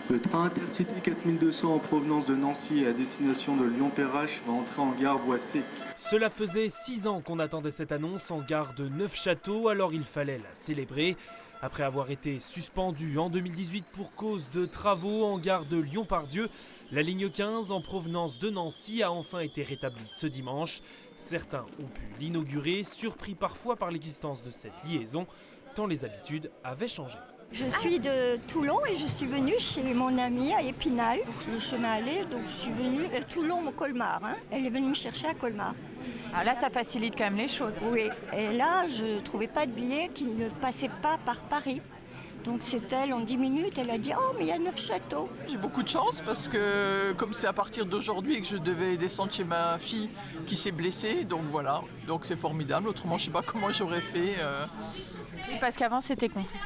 Le train Intercity 4200 en provenance de Nancy et à destination de Lyon-Perrache va entrer en gare voie C. Cela faisait 6 ans qu'on attendait cette annonce en gare de Neufchâteau, alors il fallait la célébrer. Après avoir été suspendue en 2018 pour cause de travaux en gare de Lyon-Pardieu, la ligne 15 en provenance de Nancy a enfin été rétablie ce dimanche. Certains ont pu l'inaugurer, surpris parfois par l'existence de cette liaison, tant les habitudes avaient changé. Je suis de Toulon et je suis venue chez mon amie à Épinal. Le chemin allait, donc je suis venue Toulon-Colmar. Elle est venue me chercher à Colmar. Alors là, ça facilite quand même les choses. Oui, et là, je ne trouvais pas de billet qui ne passait pas par Paris. Donc c'est elle, en 10 minutes, elle a dit « Oh, mais il y a Neufchâteau ». J'ai beaucoup de chance parce que comme c'est à partir d'aujourd'hui que je devais descendre chez ma fille qui s'est blessée, donc voilà, donc c'est formidable. Autrement, je ne sais pas comment j'aurais fait. Parce qu'avant, c'était compliqué.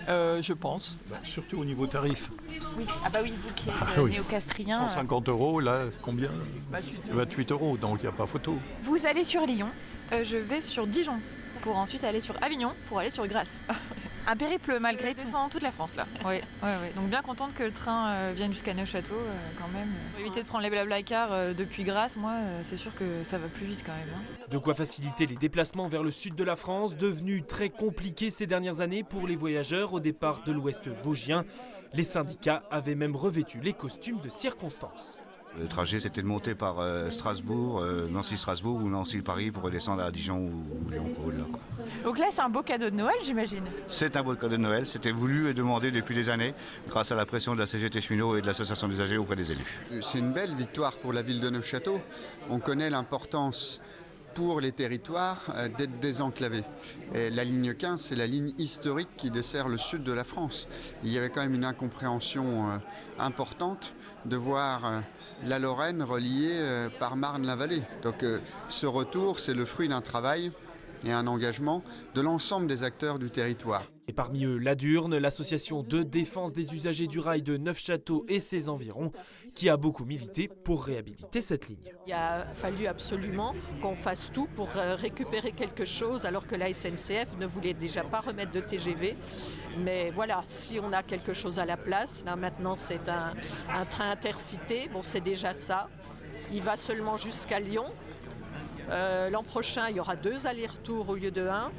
Je pense. Surtout au niveau tarif. Oui. Ah bah oui, vous qui êtes oui. néo-castrien. 150 €, là, combien 28 €. 28 €, donc il n'y a pas photo. Vous allez sur Lyon. Je vais sur Dijon pour ensuite aller sur Avignon pour aller sur Grasse. Un périple malgré Je tout. descends toute la France là. Oui. Donc bien contente que le train vienne jusqu'à Neufchâteau quand même. Pour éviter de prendre les Blablacar depuis Grasse, moi c'est sûr que ça va plus vite quand même. De quoi faciliter les déplacements vers le sud de la France, devenus très compliqués ces dernières années pour les voyageurs au départ de l'ouest vosgien. Les syndicats avaient même revêtu les costumes de circonstance. Le trajet, c'était de monter par Strasbourg, Nancy-Strasbourg ou Nancy-Paris pour redescendre à Dijon ou Lyon. Donc là, c'est un beau cadeau de Noël, j'imagine. C'est un beau cadeau de Noël. C'était voulu et demandé depuis des années grâce à la pression de la CGT Cheminot et de l'association des usagers auprès des élus. C'est une belle victoire pour la ville de Neufchâteau. On connaît l'importance pour les territoires d'être désenclavés. Et la ligne 15, c'est la ligne historique qui dessert le sud de la France. Il y avait quand même une incompréhension importante de voir la Lorraine reliée par Marne-la-Vallée. Donc ce retour, c'est le fruit d'un travail et un engagement de l'ensemble des acteurs du territoire. Et parmi eux, la Durne, l'association de défense des usagers du rail de Neufchâteau et ses environs, qui a beaucoup milité pour réhabiliter cette ligne. Il a fallu absolument qu'on fasse tout pour récupérer quelque chose, alors que la SNCF ne voulait déjà pas remettre de TGV. Mais voilà, si on a quelque chose à la place, là maintenant c'est un train intercité, bon c'est déjà ça. Il va seulement jusqu'à Lyon. L'an prochain, il y aura 2 allers-retours au lieu de 1.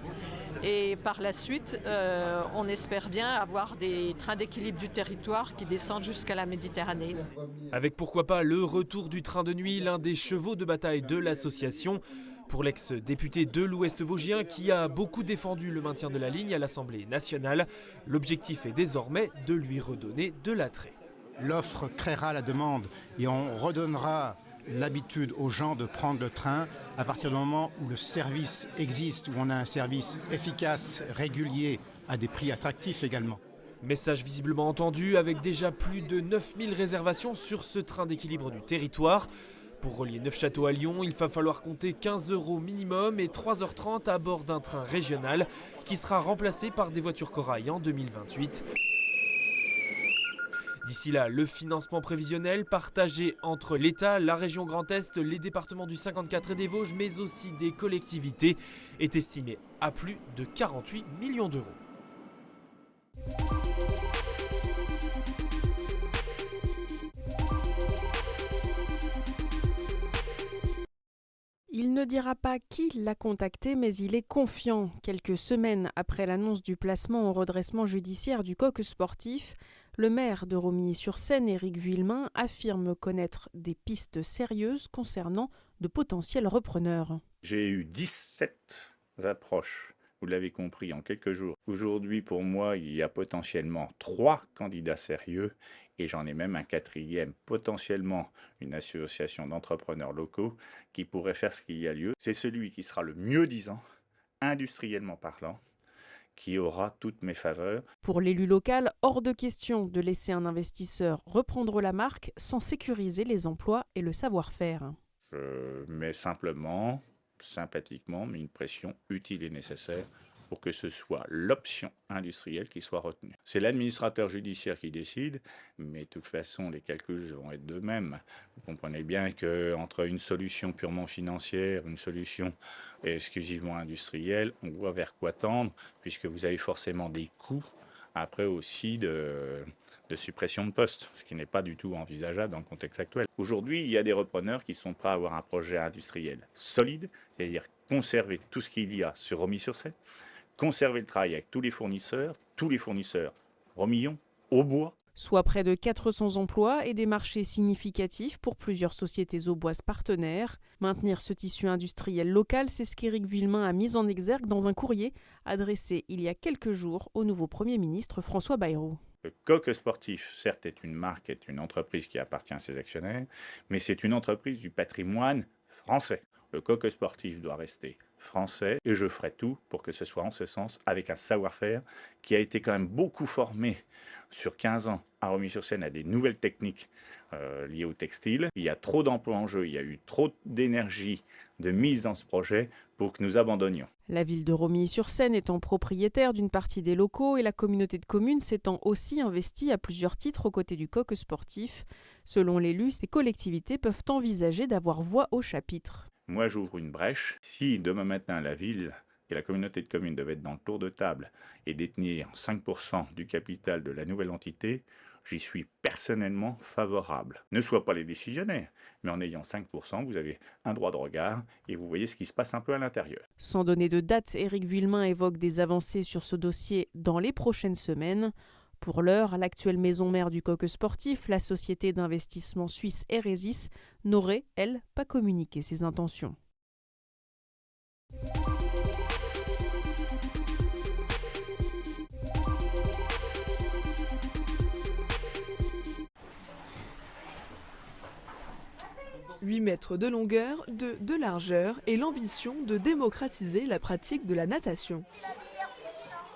Et par la suite, on espère bien avoir des trains d'équilibre du territoire qui descendent jusqu'à la Méditerranée. Avec pourquoi pas le retour du train de nuit, l'un des chevaux de bataille de l'association. Pour l'ex-député de l'Ouest vosgien qui a beaucoup défendu le maintien de la ligne à l'Assemblée nationale, l'objectif est désormais de lui redonner de l'attrait. L'offre créera la demande et on redonnera l'habitude aux gens de prendre le train à partir du moment où le service existe, où on a un service efficace, régulier, à des prix attractifs également. Message visiblement entendu avec déjà plus de 9000 réservations sur ce train d'équilibre du territoire. Pour relier Neufchâteau à Lyon, il va falloir compter 15 € minimum et 3h30 à bord d'un train régional qui sera remplacé par des voitures corail en 2028. D'ici là, le financement prévisionnel partagé entre l'État, la région Grand Est, les départements du 54 et des Vosges, mais aussi des collectivités, est estimé à plus de 48 millions d'euros. Il ne dira pas qui l'a contacté, mais il est confiant. Quelques semaines après l'annonce du placement au redressement judiciaire du coq sportif, le maire de Romilly-sur-Seine, Éric Vuillemin, affirme connaître des pistes sérieuses concernant de potentiels repreneurs. J'ai eu 17 approches, vous l'avez compris, en quelques jours. Aujourd'hui, pour moi, il y a potentiellement 3 candidats sérieux et j'en ai même un 4e, potentiellement une association d'entrepreneurs locaux qui pourrait faire ce qu'il y a lieu. C'est celui qui sera le mieux disant, industriellement parlant, qui aura toutes mes faveurs. Pour l'élu local, hors de question de laisser un investisseur reprendre la marque sans sécuriser les emplois et le savoir-faire. Je mets simplement, sympathiquement, mais une pression utile et nécessaire pour que ce soit l'option industrielle qui soit retenue. C'est l'administrateur judiciaire qui décide, mais de toute façon, les calculs vont être de même. Vous comprenez bien qu'entre une solution purement financière, une solution exclusivement industrielle, on voit vers quoi tendre, puisque vous avez forcément des coûts après aussi de suppression de postes, ce qui n'est pas du tout envisageable dans le contexte actuel. Aujourd'hui, il y a des repreneurs qui sont prêts à avoir un projet industriel solide, c'est-à-dire conserver tout ce qu'il y a sur Romilly-sur-Seine, conserver le travail avec tous les fournisseurs Romillon, au bois. Soit près de 400 emplois et des marchés significatifs pour plusieurs sociétés auboises partenaires. Maintenir ce tissu industriel local, c'est ce qu'Éric Villemain a mis en exergue dans un courrier adressé il y a quelques jours au nouveau Premier ministre François Bayrou. Le Coq Sportif, certes, est une marque, est une entreprise qui appartient à ses actionnaires, mais c'est une entreprise du patrimoine français. Le Coq Sportif doit rester français et je ferai tout pour que ce soit en ce sens, avec un savoir-faire qui a été quand même beaucoup formé sur 15 ans à Romilly-sur-Seine à des nouvelles techniques liées au textile. Il y a trop d'emplois en jeu, il y a eu trop d'énergie de mise dans ce projet pour que nous abandonnions. La ville de Romilly-sur-Seine étant propriétaire d'une partie des locaux et la communauté de communes s'étant aussi investie à plusieurs titres aux côtés du Coq Sportif. Selon l'élu, ces collectivités peuvent envisager d'avoir voix au chapitre. Moi, j'ouvre une brèche. Si demain matin, la ville et la communauté de communes devaient être dans le tour de table et détenir 5% du capital de la nouvelle entité, j'y suis personnellement favorable. Ne soient pas les décisionnaires, mais en ayant 5%, vous avez un droit de regard et vous voyez ce qui se passe un peu à l'intérieur. Sans donner de date, Éric Villemain évoque des avancées sur ce dossier dans les prochaines semaines. Pour l'heure, l'actuelle maison mère du Coq Sportif, la société d'investissement suisse Eresis, n'aurait, elle, pas communiqué ses intentions. « 8 mètres de longueur, de largeur et l'ambition de démocratiser la pratique de la natation.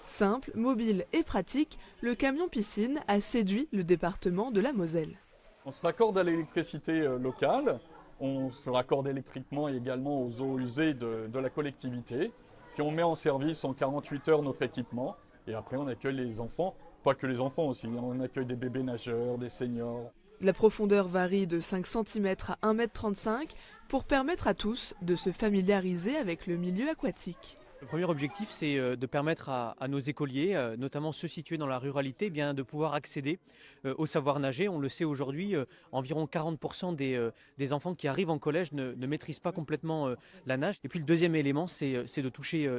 Simple, mobile et pratique, le camion piscine a séduit le département de la Moselle. On se raccorde à l'électricité locale, on se raccorde électriquement également aux eaux usées de la collectivité, puis on met en service en 48 heures notre équipement, et après on accueille les enfants, pas que les enfants aussi, on accueille des bébés nageurs, des seniors. La profondeur varie de 5 cm à 1,35 m pour permettre à tous de se familiariser avec le milieu aquatique. Le premier objectif, c'est de permettre à nos écoliers, notamment ceux situés dans la ruralité, bien, de pouvoir accéder au savoir nager. On le sait aujourd'hui, environ 40% des enfants qui arrivent en collège ne maîtrisent pas complètement la nage. Et puis le deuxième élément, c'est de toucher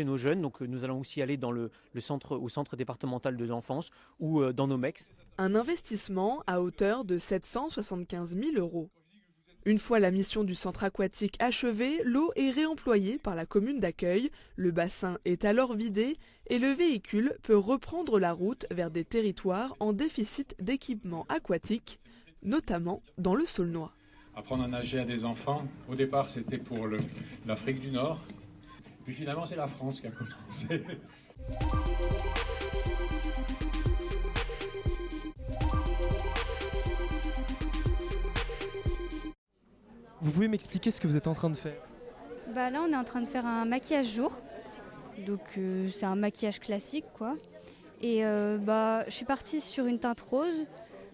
nos jeunes. Donc nous allons aussi aller dans au centre départemental de l'enfance ou dans nos MEX. Un investissement à hauteur de 775 000 €. Une fois la mission du centre aquatique achevée, l'eau est réemployée par la commune d'accueil, le bassin est alors vidé et le véhicule peut reprendre la route vers des territoires en déficit d'équipement aquatique, notamment dans le Saulnois. Apprendre à nager à des enfants, au départ c'était pour l'Afrique du Nord, puis finalement c'est la France qui a commencé. Vous pouvez m'expliquer ce que vous êtes en train de faire? Là, on est en train de faire un maquillage jour. Donc, c'est un maquillage classique, quoi. Et je suis partie sur une teinte rose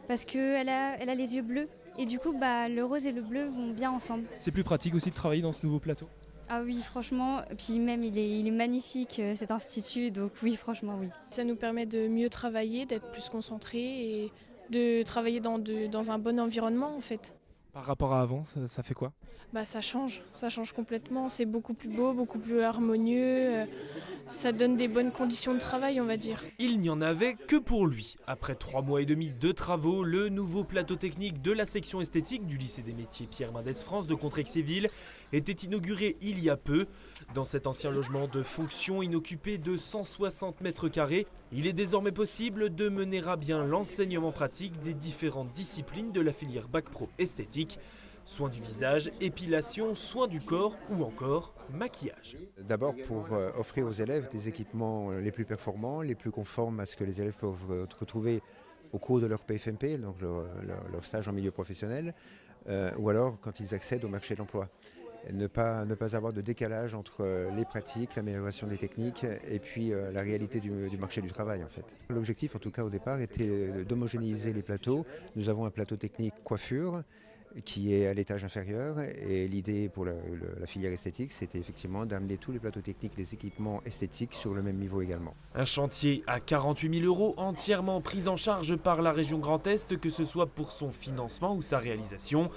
parce qu'elle a les yeux bleus. Et du coup, le rose et le bleu vont bien ensemble. C'est plus pratique aussi de travailler dans ce nouveau plateau? Ah oui, franchement. Puis même, il est magnifique, cet institut. Donc oui, franchement, oui. Ça nous permet de mieux travailler, d'être plus concentrés et de travailler dans un bon environnement, en fait. Par rapport à avant, ça fait quoi? Ça change complètement, c'est beaucoup plus beau, beaucoup plus harmonieux, ça donne des bonnes conditions de travail, on va dire. Il n'y en avait que pour lui. Après 3 mois et demi de travaux, le nouveau plateau technique de la section esthétique du lycée des métiers Pierre Mendès France de Contrexéville était inauguré il y a peu. Dans cet ancien logement de fonction inoccupé de 160 mètres carrés, il est désormais possible de mener à bien l'enseignement pratique des différentes disciplines de la filière Bac Pro esthétique. Soins du visage, épilation, soins du corps ou encore maquillage. D'abord pour offrir aux élèves des équipements les plus performants, les plus conformes à ce que les élèves peuvent retrouver au cours de leur PFMP, donc leur stage en milieu professionnel, ou alors quand ils accèdent au marché de l'emploi. Ne pas avoir de décalage entre les pratiques, l'amélioration des techniques et puis la réalité du marché du travail en fait. L'objectif en tout cas au départ était d'homogénéiser les plateaux. Nous avons un plateau technique coiffure qui est à l'étage inférieur. Et l'idée pour la filière esthétique, c'était effectivement d'amener tous les plateaux techniques, les équipements esthétiques sur le même niveau également. Un chantier à 48 000 € entièrement pris en charge par la région Grand Est, que ce soit pour son financement ou sa réalisation.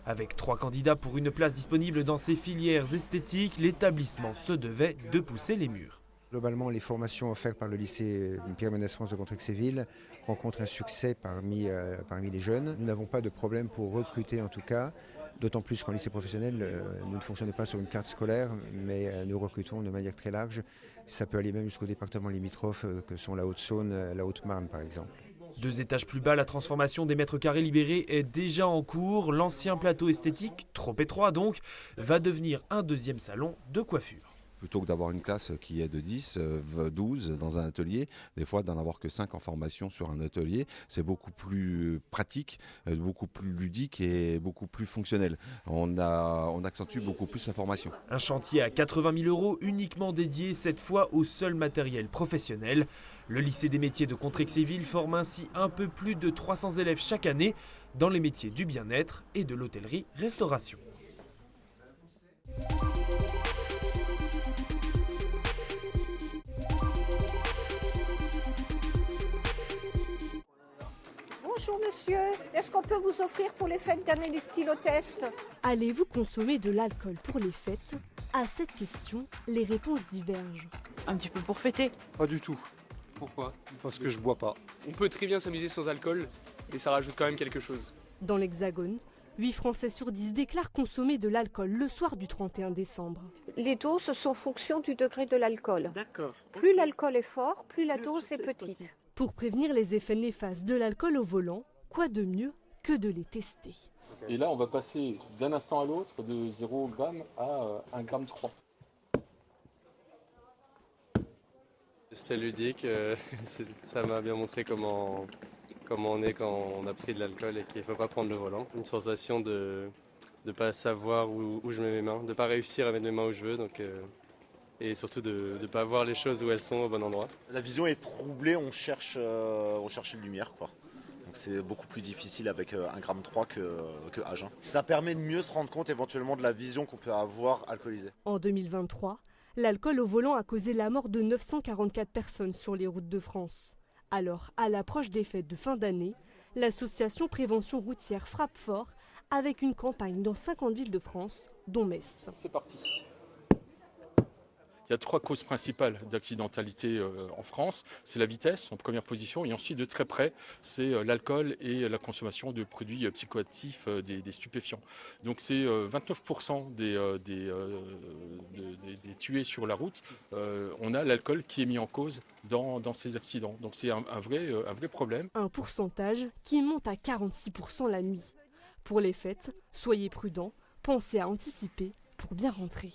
Avec 3 candidats pour une place disponible dans ces filières esthétiques, l'établissement se devait de pousser les murs. Globalement, les formations offertes par le lycée Pierre Mendès France de Contrexéville rencontrent un succès parmi les jeunes. Nous n'avons pas de problème pour recruter en tout cas, d'autant plus qu'en lycée professionnel, nous ne fonctionnons pas sur une carte scolaire, mais nous recrutons de manière très large. Ça peut aller même jusqu'au département limitrophe que sont la Haute-Saône, la Haute-Marne par exemple. 2 étages plus bas, la transformation des mètres carrés libérés est déjà en cours. L'ancien plateau esthétique, trop étroit donc, va devenir un 2e salon de coiffure. Plutôt que d'avoir une classe qui est de 10, 12 dans un atelier, des fois d'en avoir que 5 en formation sur un atelier, c'est beaucoup plus pratique, beaucoup plus ludique et beaucoup plus fonctionnel. On accentue beaucoup plus la formation. Un chantier à 80 000 € uniquement dédié cette fois au seul matériel professionnel. Le lycée des métiers de Contrexéville forme ainsi un peu plus de 300 élèves chaque année dans les métiers du bien-être et de l'hôtellerie-restauration. Bonjour monsieur, est-ce qu'on peut vous offrir pour les fêtes d'un éthylotest? Allez-vous consommer de l'alcool pour les fêtes? À cette question, les réponses divergent. Un petit peu pour fêter? Pas du tout. Pourquoi? Parce que je bois pas. On peut très bien s'amuser sans alcool, mais ça rajoute quand même quelque chose. Dans l'Hexagone, 8 Français sur 10 déclarent consommer de l'alcool le soir du 31 décembre. Les doses sont en fonction du degré de l'alcool. D'accord. Plus l'alcool est fort, plus la dose est petite. Pour prévenir les effets néfastes de l'alcool au volant, quoi de mieux que de les tester? Et là, on va passer d'un instant à l'autre de 0 g à 1,3 g. C'était ludique, ça m'a bien montré comment on est quand on a pris de l'alcool et qu'il ne faut pas prendre le volant. Une sensation de ne pas savoir où je mets mes mains, de ne pas réussir à mettre mes mains où je veux. Et surtout de ne pas voir les choses où elles sont au bon endroit. La vision est troublée, on cherche une lumière, quoi. Donc c'est beaucoup plus difficile avec 1,3 g que à jeun. Ça permet de mieux se rendre compte éventuellement de la vision qu'on peut avoir alcoolisée. En 2023, l'alcool au volant a causé la mort de 944 personnes sur les routes de France. Alors, à l'approche des fêtes de fin d'année, l'association Prévention routière frappe fort avec une campagne dans 50 villes de France, dont Metz. C'est parti. Il y a 3 causes principales d'accidentalité en France. C'est la vitesse en première position et ensuite de très près, c'est l'alcool et la consommation de produits psychoactifs, des stupéfiants. Donc c'est 29% des tués sur la route. On a l'alcool qui est mis en cause dans ces accidents. Donc c'est un vrai problème. Un pourcentage qui monte à 46% la nuit. Pour les fêtes, soyez prudents, pensez à anticiper pour bien rentrer.